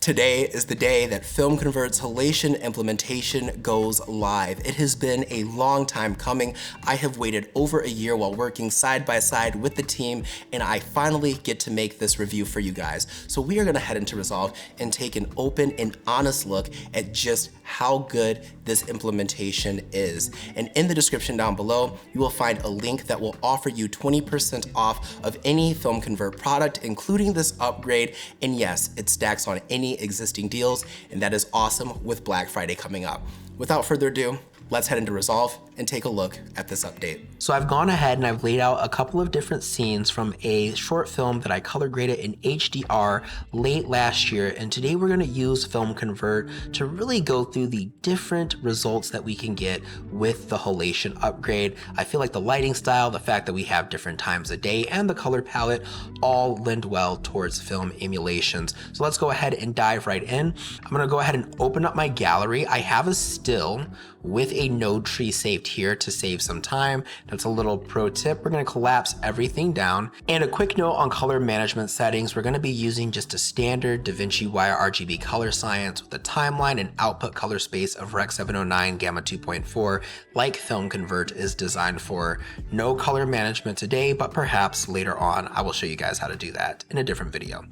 Today is the day that FilmConvert's Halation implementation goes live. It has been a long time coming. I have waited over a year while working side by side with the team, and I finally get to make this review for you guys. So we are gonna head into Resolve and take an open and honest look at just how good this implementation is. And in the description down below, you will find a link that will offer you 20% off of any FilmConvert product, including this upgrade. And yes, it stacks on any existing deals, and that is awesome with Black Friday coming up. Without further ado, let's head into Resolve and take a look at this update. So I've gone ahead and I've laid out a couple of different scenes from a short film that I color graded in HDR late last year, and today we're going to use FilmConvert to really go through the different results that we can get with the Halation upgrade. I feel like the lighting style, the fact that we have different times of day, and the color palette all lend well towards film emulations. So let's go ahead and dive right in. I'm going to go ahead and open up my gallery. I have a still with a node tree saved here to save some time. That's a little pro tip. We're going to collapse everything down. And a quick note on color management settings. We're going to be using just a standard DaVinci Wire RGB color science with a timeline and output color space of Rec 709 Gamma 2.4 like FilmConvert is designed for. No color management today, but perhaps later on I will show you guys how to do that in a different video.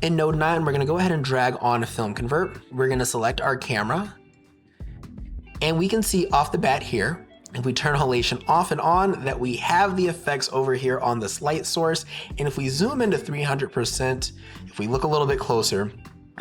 In node 9, we're going to go ahead and drag on FilmConvert. We're going to select our camera. And we can see off the bat here, if we turn halation off and on, that we have the effects over here on this light source. And if we zoom into 300%, if we look a little bit closer,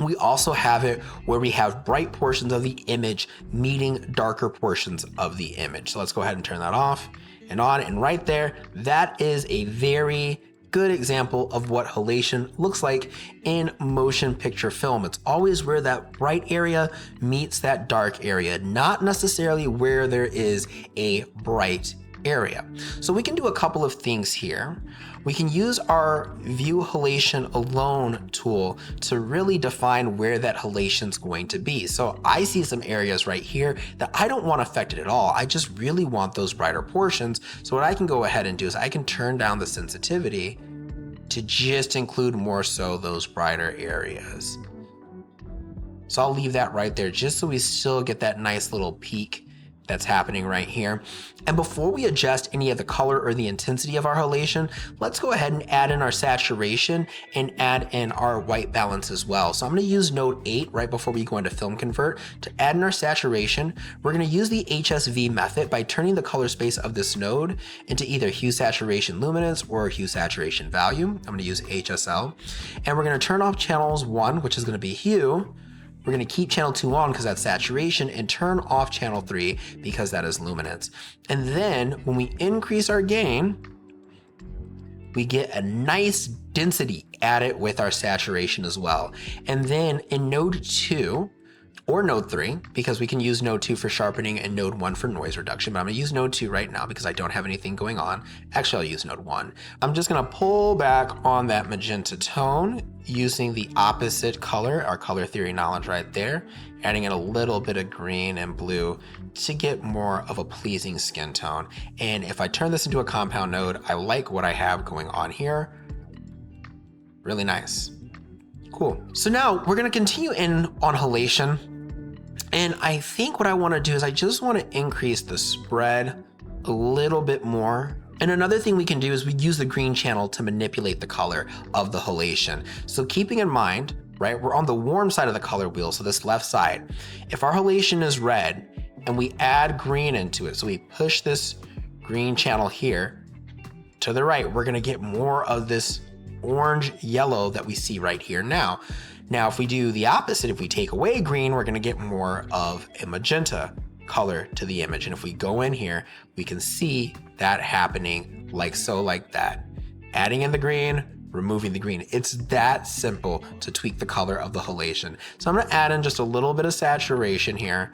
we also have it where we have bright portions of the image meeting darker portions of the image. So let's go ahead and turn that off and on. And right there, that is a very good example of what halation looks like in motion picture film. It's always where that bright area meets that dark area, not necessarily where there is a bright area. So we can do a couple of things here. We can use our view halation alone tool to really define where that halation is going to be. So I see some areas right here that I don't want affected at all. I just really want those brighter portions. So what I can go ahead and do is I can turn down the sensitivity to just include more so those brighter areas. So I'll leave that right there just so we still get that nice little peak that's happening right here. And before we adjust any of the color or the intensity of our halation, let's go ahead and add in our saturation and add in our white balance as well. So I'm going to use node 8 right before we go into FilmConvert to add in our saturation. We're going to use the HSV method by turning the color space of this node into either hue saturation luminance or hue saturation value. I'm going to use HSL. And we're going to turn off channels 1, which is going to be hue. We're going to keep channel 2 on because that's saturation, and turn off channel 3 because that is luminance. And then when we increase our gain, we get a nice density added with our saturation as well. And then in node 2 or node 3, because we can use node 2 for sharpening and node 1 for noise reduction, but I'm going to use node 2 right now because I don't have anything going on. Actually, I'll use node 1. I'm just going to pull back on that magenta tone using the opposite color, our color theory knowledge right there, adding in a little bit of green and blue to get more of a pleasing skin tone. And if I turn this into a compound node, I like what I have going on here. Really nice. Cool. So now we're going to continue in on halation. And I think what I want to do is I just want to increase the spread a little bit more. And another thing we can do is we use the green channel to manipulate the color of the halation. So keeping in mind, right, we're on the warm side of the color wheel, so this left side. If our halation is red and we add green into it, so we push this green channel here to the right, we're going to get more of this orange yellow that we see right here now. Now, if we do the opposite, if we take away green, we're going to get more of a magenta color to the image. And if we go in here, we can see that happening like so, like that. Adding in the green, removing the green. It's that simple to tweak the color of the halation. So I'm going to add in just a little bit of saturation here.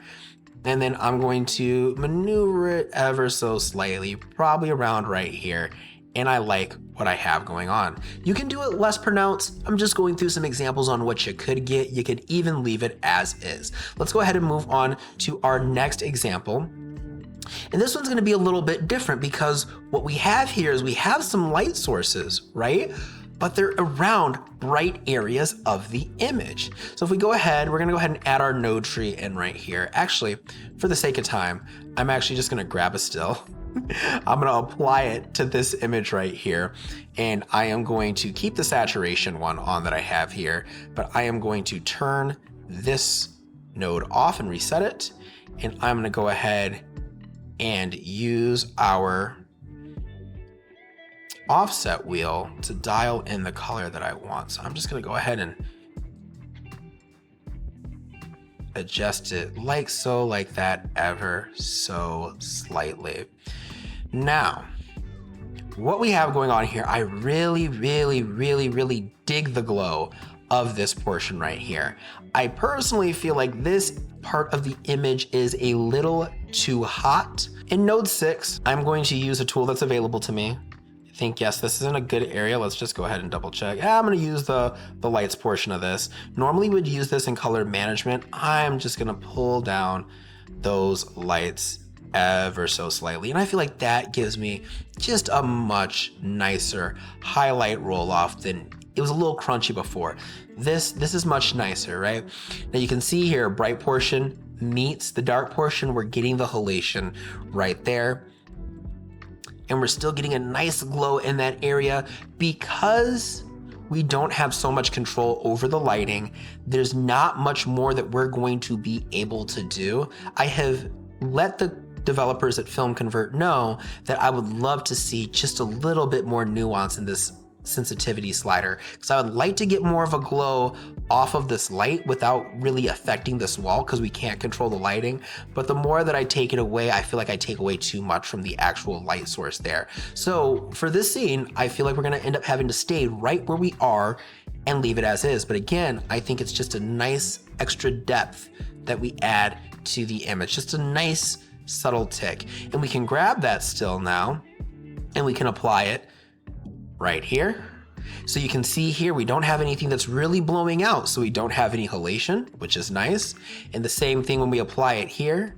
And then I'm going to maneuver it ever so slightly, probably around right here. And I like what I have going on. You can do it less pronounced. I'm just going through some examples on what you could get. You could even leave it as is. Let's go ahead and move on to our next example. And this one's going to be a little bit different because what we have here is we have some light sources, right? but they're around bright areas of the image. So if we go ahead, we're gonna go ahead and add our node tree in right here. Actually, for the sake of time, I'm actually just gonna grab a still. I'm gonna apply it to this image right here. And I am going to keep the saturation one on that I have here, but I am going to turn this node off and reset it. And I'm gonna go ahead and use our offset wheel to dial in the color that I want. So I'm just gonna go ahead and adjust it like so, like that, ever so slightly. Now, what we have going on here, I really dig the glow of this portion right here. I personally feel like this part of the image is a little too hot. In node 6, I'm going to use a tool that's available to me. I think, yes, this isn't a good area. Let's just go ahead and double check. I'm gonna use the lights portion of this. Normally would use this in color management. I'm just gonna pull down those lights ever so slightly. And I feel like that gives me just a much nicer highlight roll off than it was a little crunchy before. This is much nicer, right? Now you can see here, bright portion meets the dark portion. We're getting the halation right there. And we're still getting a nice glow in that area because we don't have so much control over the lighting. There's not much more that we're going to be able to do. I have let the developers at FilmConvert know that I would love to see just a little bit more nuance in this sensitivity slider, because I would like to get more of a glow off of this light without really affecting this wall, because we can't control the lighting. But the more that I take it away, I feel like I take away too much from the actual light source there. So for this scene, I feel like we're gonna end up having to stay right where we are and leave it as is. But again, I think it's just a nice extra depth that we add to the image, just a nice subtle tick. And we can grab that still now and we can apply it right here. So you can see here, we don't have anything that's really blowing out. So we don't have any halation, which is nice. And the same thing when we apply it here.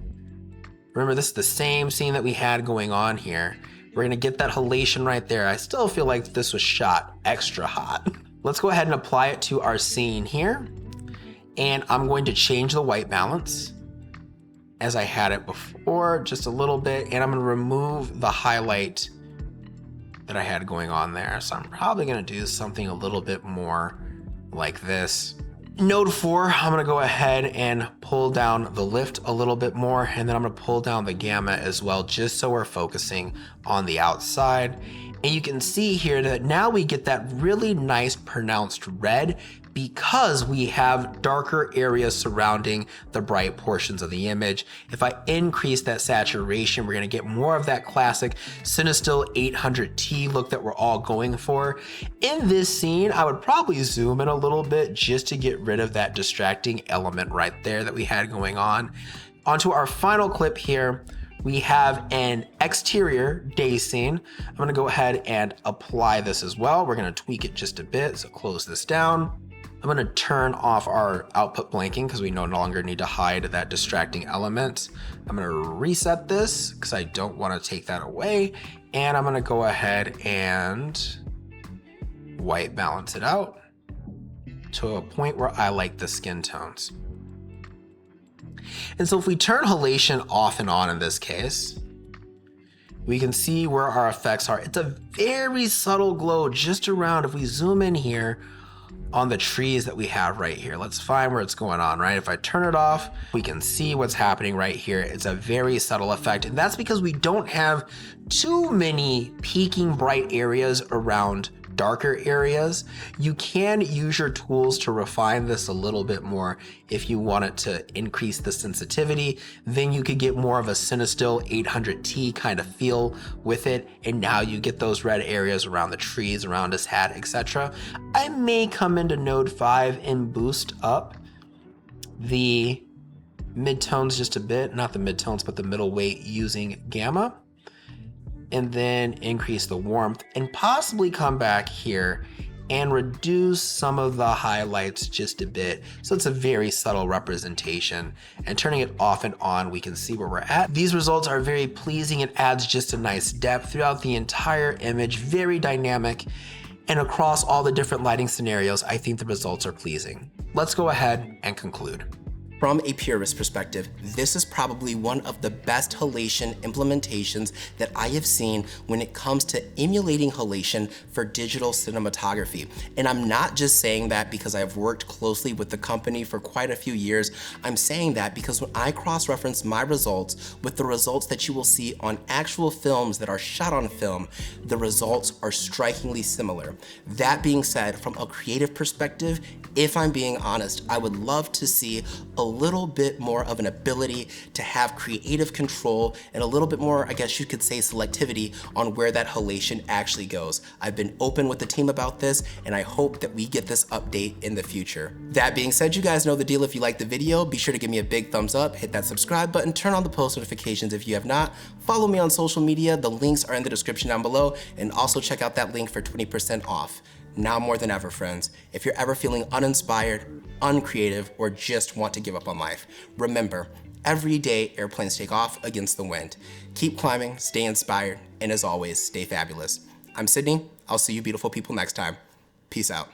Remember, this is the same scene that we had going on here. We're gonna get that halation right there. I still feel like this was shot extra hot. Let's go ahead and apply it to our scene here. And I'm going to change the white balance as I had it before, just a little bit. And I'm gonna remove the highlight that I had going on there. So I'm probably gonna do something a little bit more like this. Node 4, I'm gonna go ahead and pull down the lift a little bit more, and then I'm gonna pull down the gamma as well, just so we're focusing on the outside. And you can see here that now we get that really nice pronounced red because we have darker areas surrounding the bright portions of the image. If I increase that saturation, we're gonna get more of that classic Cinestill 800T look that we're all going for. In this scene, I would probably zoom in a little bit just to get rid of that distracting element right there that we had going on. Onto our final clip here, we have an exterior day scene. I'm gonna go ahead and apply this as well. We're gonna tweak it just a bit, so close this down. I'm gonna turn off our output blanking because we no longer need to hide that distracting element. I'm gonna reset this because I don't wanna take that away. And I'm gonna go ahead and white balance it out to a point where I like the skin tones. And so if we turn halation off and on in this case, we can see where our effects are. It's a very subtle glow just around. If we zoom in here on the trees that we have right here, let's find where it's going on, right? If I turn it off, we can see what's happening right here. It's a very subtle effect. And that's because we don't have too many peaking bright areas around darker areas. You can use your tools to refine this a little bit more if you want it to increase the sensitivity. Then you could get more of a Cinestill 800T kind of feel with it, and now you get those red areas around the trees, around his hat, etc. I may come into node 5 and boost up the midtones just a bit, not the midtones, but the middle weight using gamma, and then increase the warmth and possibly come back here and reduce some of the highlights just a bit. So it's a very subtle representation, and turning it off and on, we can see where we're at. These results are very pleasing. It adds just a nice depth throughout the entire image, very dynamic. And across all the different lighting scenarios, I think the results are pleasing. Let's go ahead and conclude. From a purist perspective, this is probably one of the best halation implementations that I have seen when it comes to emulating halation for digital cinematography. And I'm not just saying that because I've worked closely with the company for quite a few years. I'm saying that because when I cross-reference my results with the results that you will see on actual films that are shot on film, the results are strikingly similar. That being said, from a creative perspective, if I'm being honest, I would love to see a little bit more of an ability to have creative control and a little bit more, I guess you could say, selectivity on where that halation actually goes. I've been open with the team about this, and I hope that we get this update in the future. That being said, you guys know the deal. If you liked the video, be sure to give me a big thumbs up, hit that subscribe button, turn on the post notifications if you have not. Follow me on social media. The links are in the description down below, and also check out that link for 20% off. Now more than ever, friends, if you're ever feeling uninspired, uncreative, or just want to give up on life, remember, every day airplanes take off against the wind. Keep climbing, stay inspired, and as always, stay fabulous. I'm Sydney. I'll see you beautiful people next time. Peace out.